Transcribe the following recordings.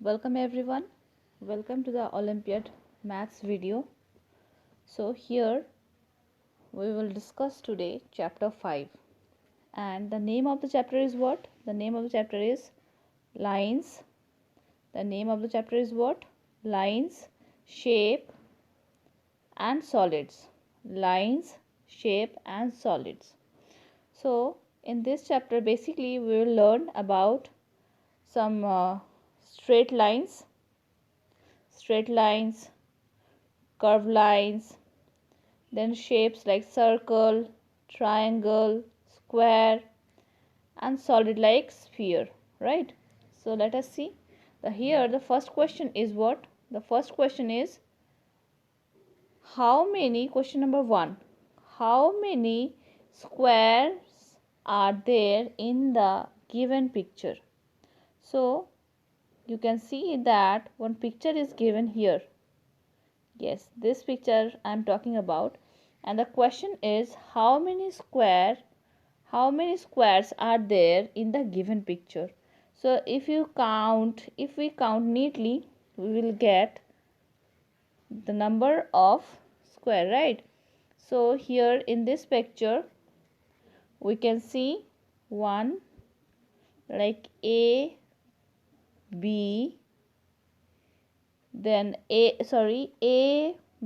Welcome everyone. Welcome to the Olympiad maths video. So here we will discuss today chapter 5, and the name of the chapter is what? The name of the chapter is lines. The name of the chapter is what? Lines, shape and solids. Lines, shape and solids. So in this chapter basically we will learn about some straight lines, curved lines, then shapes like circle, triangle, square and solid like sphere, right? So let us see. The first question is what? The first question is question number 1. How many squares are there in the given picture? So you can see that one picture is given here. Yes, this picture I am talking about, and the question is how many squares are there in the given picture. So if we count neatly, we will get the number of square, right? So here in this picture we can see one like A, B, then A,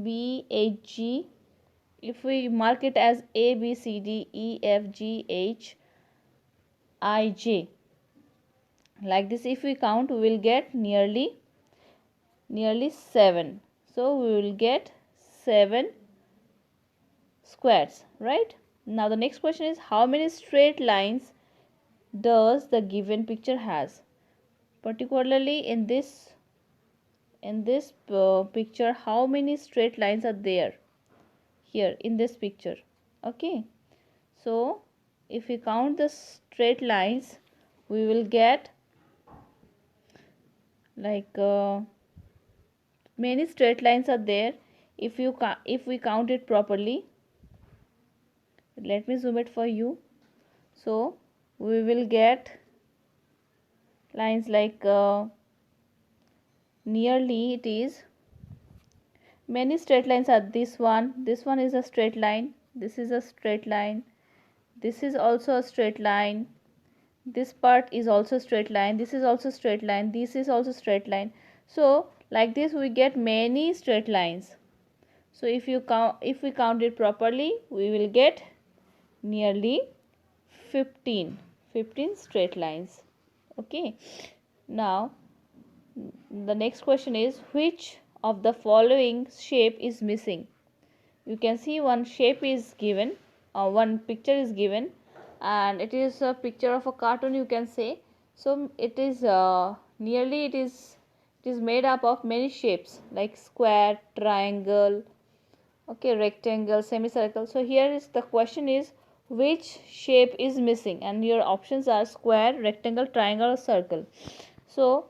B, H, G. If we mark it as A, B, C, D, E, F, G, H, I, J, like this, if we count, we will get nearly 7. So we will get 7 squares, right? Now the next question is how many straight lines does the given picture has? Particularly in this picture, how many straight lines are there here in this picture? Okay, so if we count the straight lines, we will get many straight lines are there. If we count it properly, let me zoom it for you. So we will get lines like nearly it is many straight lines are this one is a straight line, this is a straight line, this is also a straight line, this part is also straight line, this is also straight line, this is also straight line. So like this we get many straight lines. So if we count it properly, we will get nearly 15 straight lines. Okay, now the next question is which of the following shape is missing? You can see one shape is given, one picture is given, and it is a picture of a cartoon, you can say. So it is it is made up of many shapes like square, triangle, okay, rectangle, semicircle. So here is the question is which shape is missing, and your options are square, rectangle, triangle or circle. So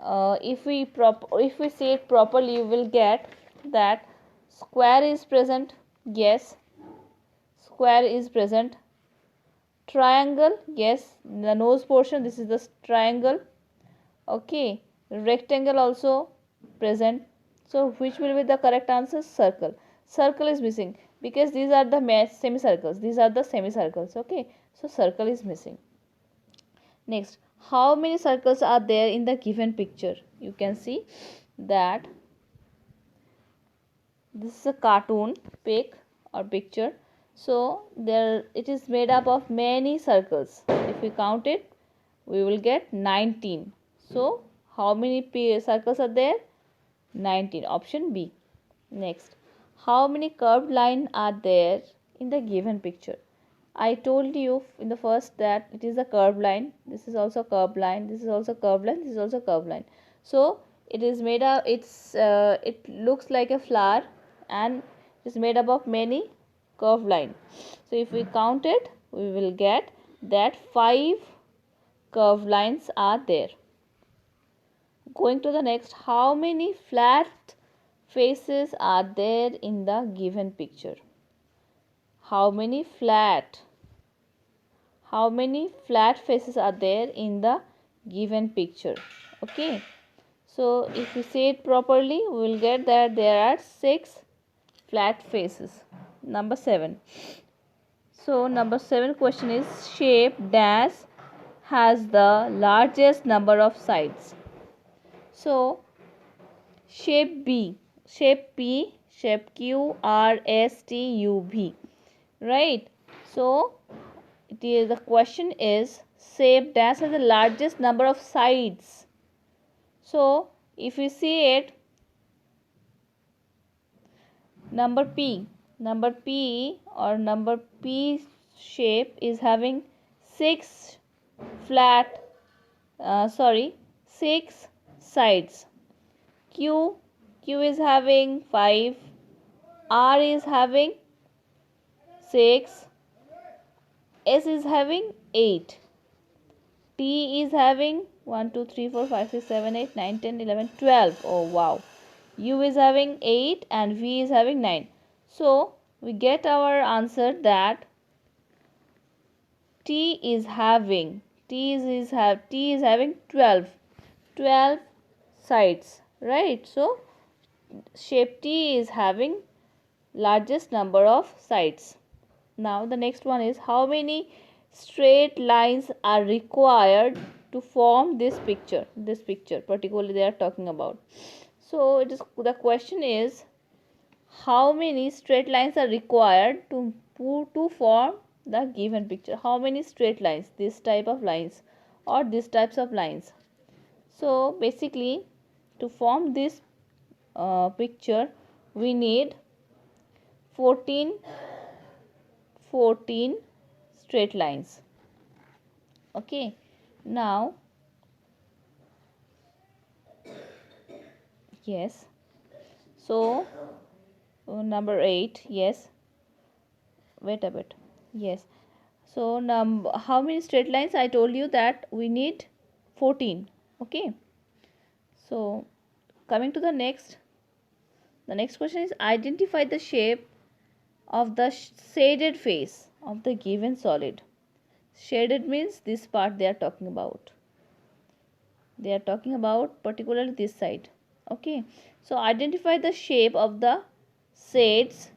if we say it properly, you will get that square is present. Yes, square is present. Triangle, yes, the nose portion, this is the triangle. Okay, rectangle also present. So which will be the correct answer? Circle. Circle is missing because these are the semicircles. These are the semicircles. Okay, so circle is missing. Next, how many circles are there in the given picture? You can see that this is a cartoon pic or picture. So there it is made up of many circles. If we count it, we will get 19. So how many circles are there? 19. Option B. Next, how many curved lines are there in the given picture? I told you in the first that it is a curved line. This is also curved line. This is also curved line. This is also curved line. So it is made up. It looks like a flower, and it is made up of many curved line. So if we count it, we will get that 5 curved lines are there. Going to the next, how many flat faces are there in the given picture? How many flat faces are there in the given picture. Okay, so if we say it properly, we will get that there are 6 flat faces. Number 7. So number 7 question is shape dash has the largest number of sides. So shape B, shape P, shape Q, R, S, T, U, V. Right. So the question is shape dash has the largest number of sides. So if we see it, number P or number P shape is having 6 flat 6 sides. Q is having 5, R is having 6, S is having 8, T is having 1 2 3 4 5 6 7 8 9 10 11 12. Oh wow. U is having 8 and V is having 9. So we get our answer that T is having 12 sides, right? So shape T is having largest number of sides. Now the next one is how many straight lines are required to form this picture particularly they are talking about. So the question is how many straight lines are required to form the given picture. How many straight lines, this type of lines or these types of lines. So basically to form this picture we need 14 straight lines. Okay, now yes, so number 8, yes, wait a bit, yes. So how many straight lines? I told you that we need 14. Okay, so coming to the next question is identify the shape of the shaded face of the given solid. Shaded means this part they are talking about. They are talking about particularly this side. Okay, so identify the shape of the shades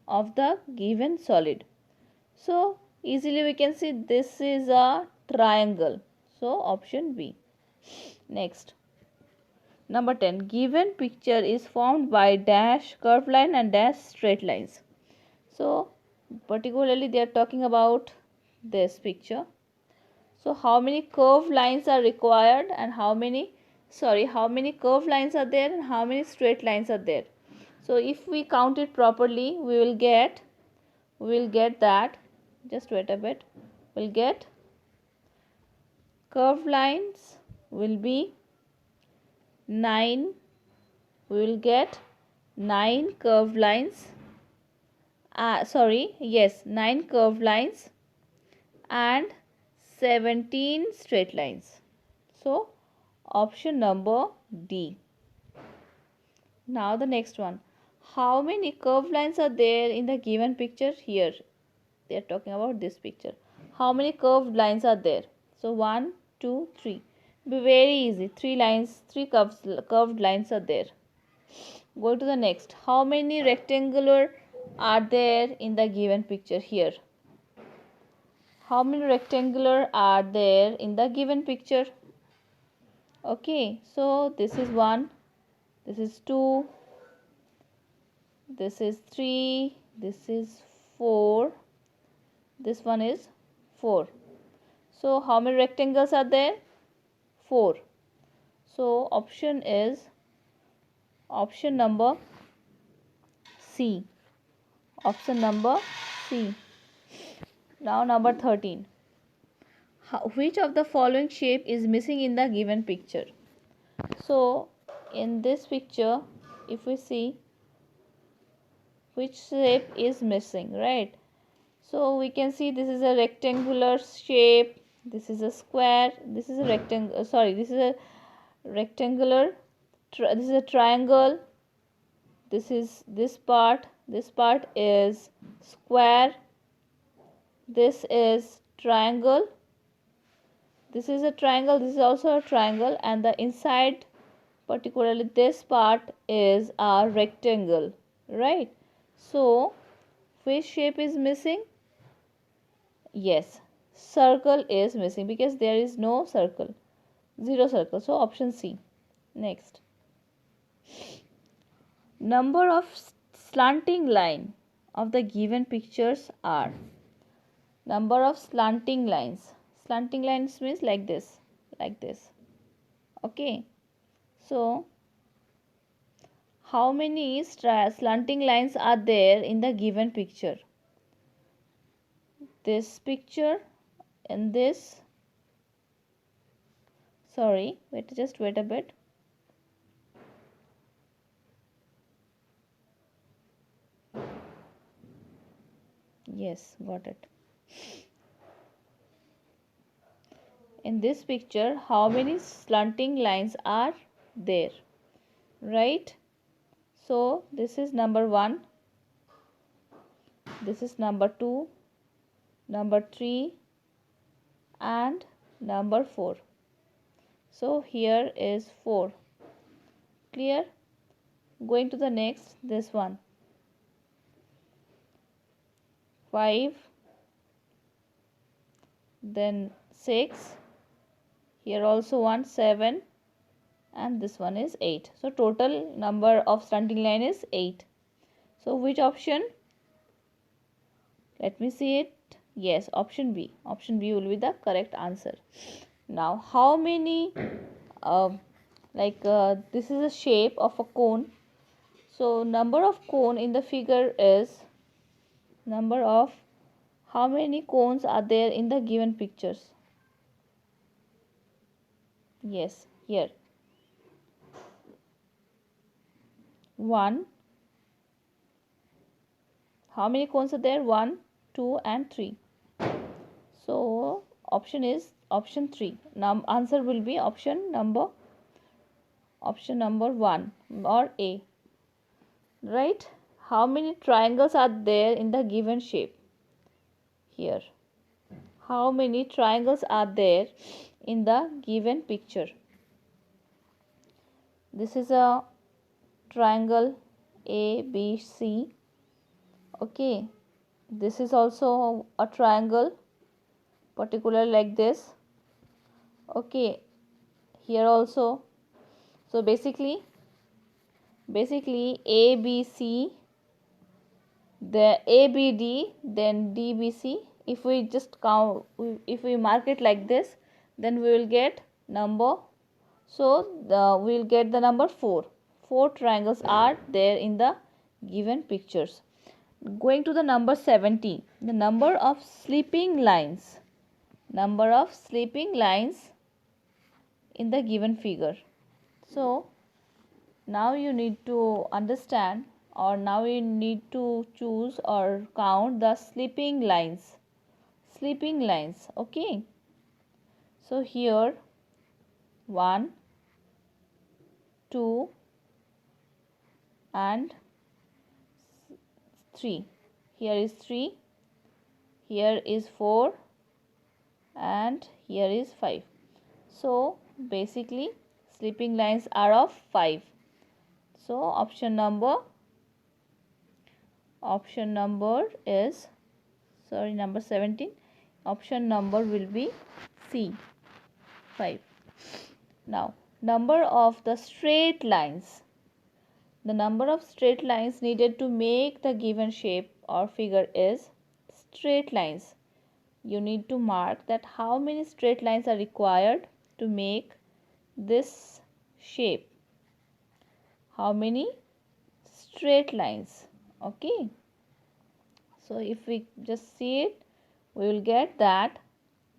of the given solid. So easily we can see this is a triangle. So option B. Next, number 10. Given picture is formed by dash curved line and dash straight lines. So particularly they are talking about this picture. So how many curved lines are required and how many curved lines are there and how many straight lines are there. So if we count it properly, we will get that, just wait a bit, we'll get curved lines will be 9. We will get 9 curved lines. 9 curved lines and 17 straight lines. So option number D. Now the next one. How many curved lines are there in the given picture? Here they are talking about this picture. How many curved lines are there? So 1 2 3. Be very easy. 3 lines, 3 curved lines are there. Go to the next. How many rectangular are there in the given picture? Here how many rectangular are there in the given picture? Okay, so this is 1, this is 2, this is 3, this is 4, this one is 4. So how many rectangles are there? 4. So option is option number C. Option number C. Now number 13. Which of the following shape is missing in the given picture? So in this picture if we see which shape is missing, right? So we can see this is a rectangular shape, this is a square, this is a rectangle, this is a rectangular, this is a triangle, this part is square, this is triangle, This is a triangle, this is also a triangle, and the inside, particularly this part, is a rectangle, right? So which shape is missing? Yes, circle is missing because there is no circle, zero circle. So option C. Next, number of slanting line of the given pictures are. Number of slanting lines. Slanting lines means like this, like this. Okay. So how many slanting lines are there in the given picture? This picture and this. Sorry, just wait a bit. Yes, got it. In this picture, how many slanting lines are there? Right? So this is number 1, this is number 2, number 3, and number 4. So here is 4. Clear? Going to the next, this one. 5, then 6, here also 1, 7, and this one is 8. So total number of slanting line is 8. So which option? Let me see it. Yes, option B. Option B will be the correct answer. Now, how many, this is a shape of a cone. So, number of cone in the figure is number of, how many cones are there in the given pictures? Yes, here. 1. How many cones are there? 1, 2, and 3. So, option is option 3. Now, answer will be option number 1 or A. Right? How many triangles are there in the given shape? Here. How many triangles are there in the given picture? This is a triangle A, B, C. Okay. This is also a triangle, particular like this. Okay. Here also. So basically A, B, C, the A, B, D, then D, B, C. If we just count, if we mark it like this, then we will get number. So we will get the number 4. 4 triangles are there in the given pictures. Going to the number 17, the number of sleeping lines. Number of sleeping lines in the given figure. So now you need to understand, or now you need to choose or count the sleeping lines. Sleeping lines. Okay. So here 1, 2, and 3. Here is 3, here is 4, and here is 5. So basically sleeping lines are of 5. So option number is, sorry, number 17. Option number will be C, 5. Now, number of the straight lines. The number of straight lines needed to make the given shape or figure is straight lines. You need to mark that how many straight lines are required to make this shape. How many straight lines? Okay. So if we just see it, we will get that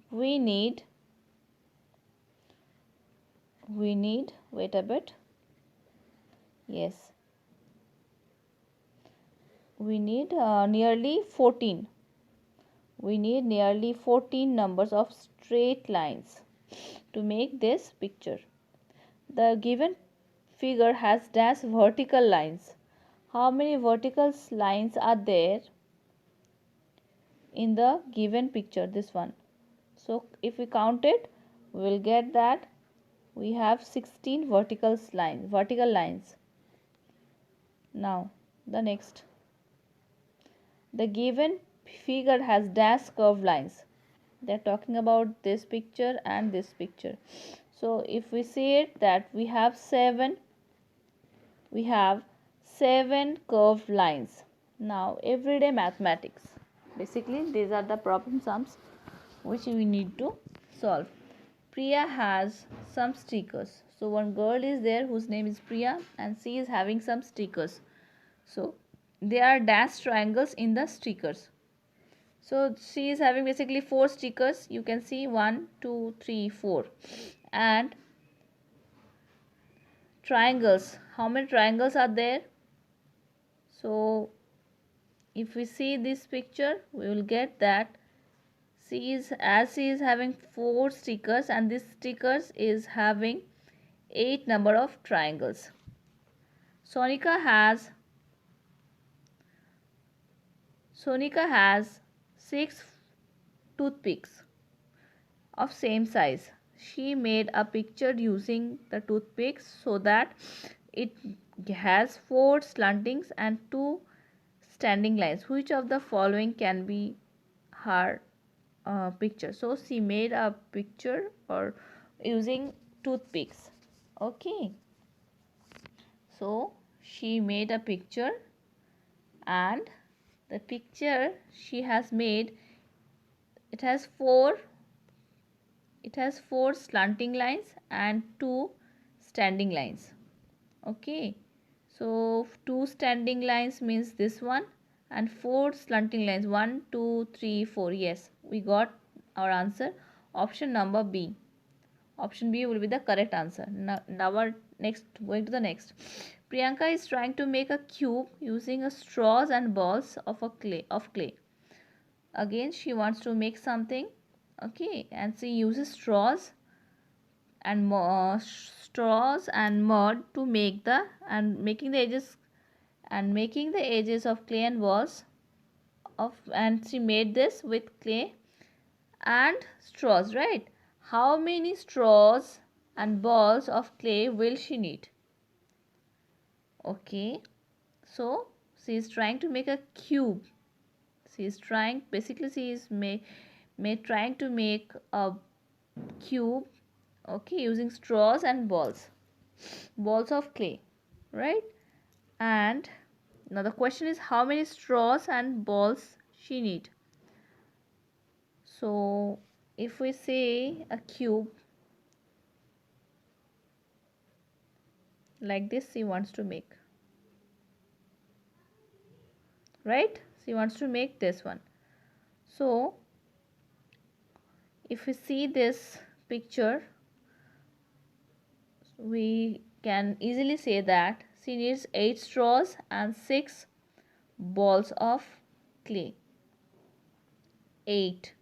we need, wait a bit. Yes. We need nearly 14. We need nearly 14 numbers of straight lines to make this picture. The given figure has dash vertical lines. How many vertical lines are there in the given picture? This one. So if we count it, we will get that we have 16 vertical lines. Now the next, the given figure has dash curved lines. They're talking about this picture and this picture. So if we see it, that we have seven curved lines. Now everyday mathematics, basically these are the problem sums which we need to solve. Priya has some stickers. So one girl is there whose name is Priya and she is having some stickers. So there are dashed triangles in the stickers. So she is having basically 4 stickers. You can see 1, 2, 3, 4. And triangles. How many triangles are there? So if we see this picture, we will get that she is having 4 stickers and this stickers is having 8 number of triangles. Sonika has 6 toothpicks of same size. She made a picture using the toothpicks so that it has 4 slantings and 2 standing lines. Which of the following can be her picture? So she made a picture or using toothpicks. Okay. So she made a picture and the picture she has made, it has four slanting lines and 2 standing lines. Okay, so 2 standing lines means this one and 4 slanting lines, 1 2 3 4. Yes, we got our answer. Option number B. Option B will be the correct answer. Now our next, going to the next. Priyanka is trying to make a cube using a straws and balls of clay. Again she wants to make something. Okay, and she uses straws and mud to make the making the edges of clay and balls of, and she made this with clay and straws, right? How many straws and balls of clay will she need? Okay, so she is trying to make a cube. She is trying, basically she is trying to make a cube, okay, using straws and balls of clay, right? And now the question is how many straws and balls she need. So if we say a cube like this she wants to make, right? She wants to make this one. So if we see this picture, we can easily say that she needs 8 straws and 6 balls of clay. 8.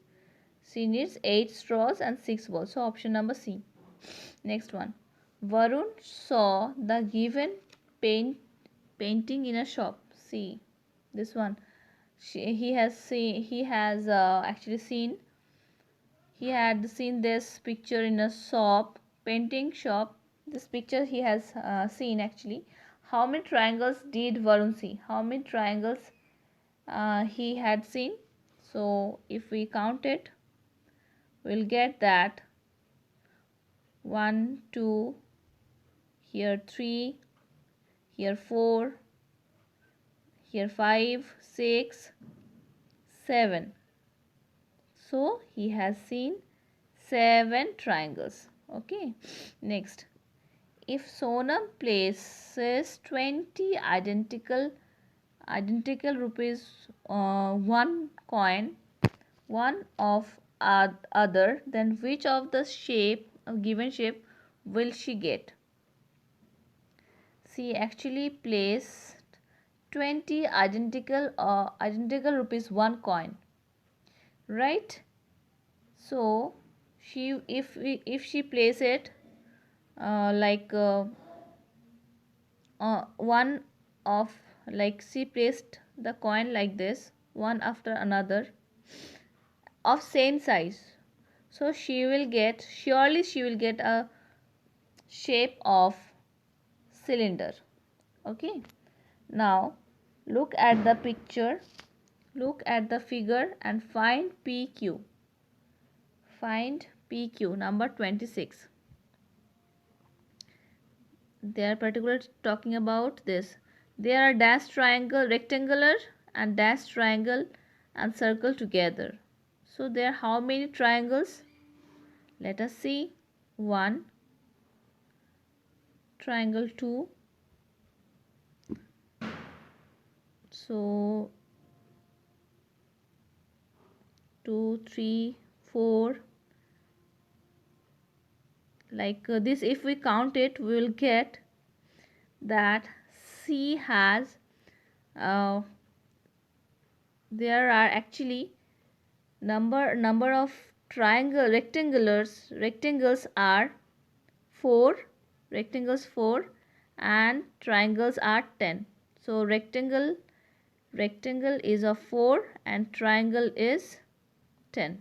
She needs 8 straws and 6 balls. So option number C. Next one. Varun saw the given painting in a shop. See this one. He has actually seen. He had seen this picture in a painting shop. This picture he has seen actually. How many triangles did Varun see? How many triangles he had seen? So if we count it, we'll get that 1 2, here 3, here 4, here 5 6 7. So he has seen 7 triangles. Okay, next, if Sonam places 20 identical rupees one coin one of other, then which of the given shape will she get? She actually placed 20 identical rupees one coin, right? So she, if she place it like one of, like she placed the coin like this one after another of same size, So surely she will get a shape of cylinder. Okay. Now look at the picture, look at the figure and find PQ. Find PQ, number 26. They are particularly talking about this. There are dash triangle, rectangular and dash triangle and circle together. So there are how many triangles? Let us see. 1, triangle 2. So 2, 3, 4. Like this, if we count it, we will get that C has there are actually number of rectangles are 4, rectangles 4 and triangles are 10. So rectangle is of 4 and triangle is 10.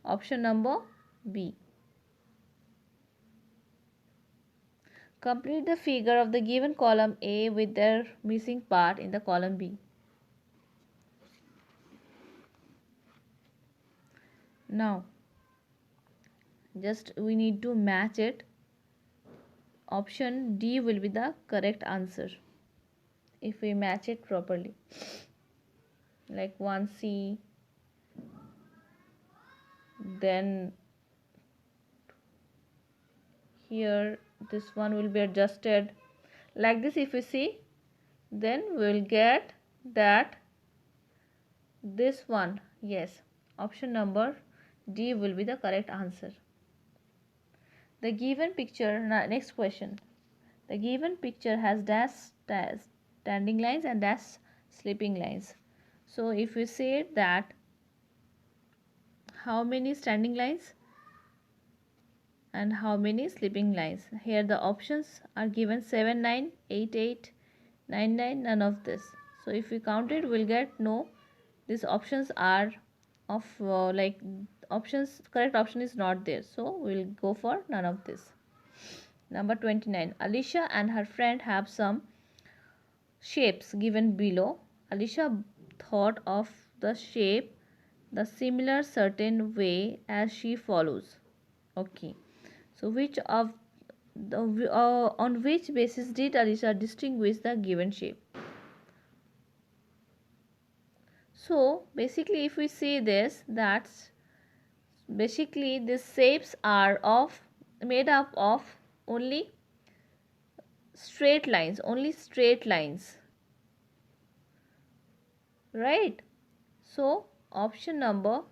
Option number B. Complete the figure of the given column A with their missing part in the column B. Now just we need to match it. Option D will be the correct answer if we match it properly. Like 1C, then here this one will be adjusted like this. If we see, then we will get that this one, yes, option number D will be the correct answer. The given picture, next question. The given picture has dash standing lines and dash sleeping lines. So if we say that how many standing lines and how many sleeping lines, here the options are given 7, 9, 8, 8, 9, 9, none of this. So if we count it, we'll get no, these options are of correct option is not there, so we'll go for none of this. Number 29. Alicia and her friend have some shapes given below. Alicia thought of the shape the similar certain way as she follows. Okay. So which of the on which basis did Alicia distinguish the given shape? So basically if we see this, that's basically these shapes are made up of only straight lines, right? So option number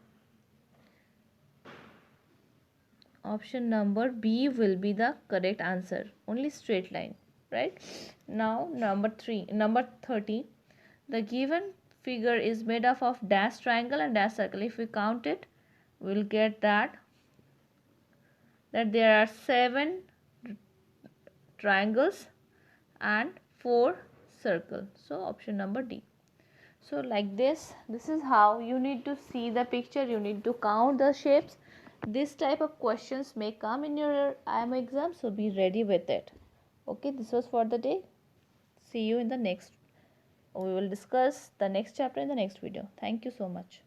B will be the correct answer, only straight line, right? Now number 30. The given figure is made up of dash triangle and dash circle. If we count it, we will get that there are 7 triangles and 4 circles. So option number D. So like this is how you need to see the picture, you need to count the shapes. This type of questions may come in your IIM exam, so be ready with it. Okay, this was for the day. See you in the next. We will discuss the next chapter in the next video. Thank you so much.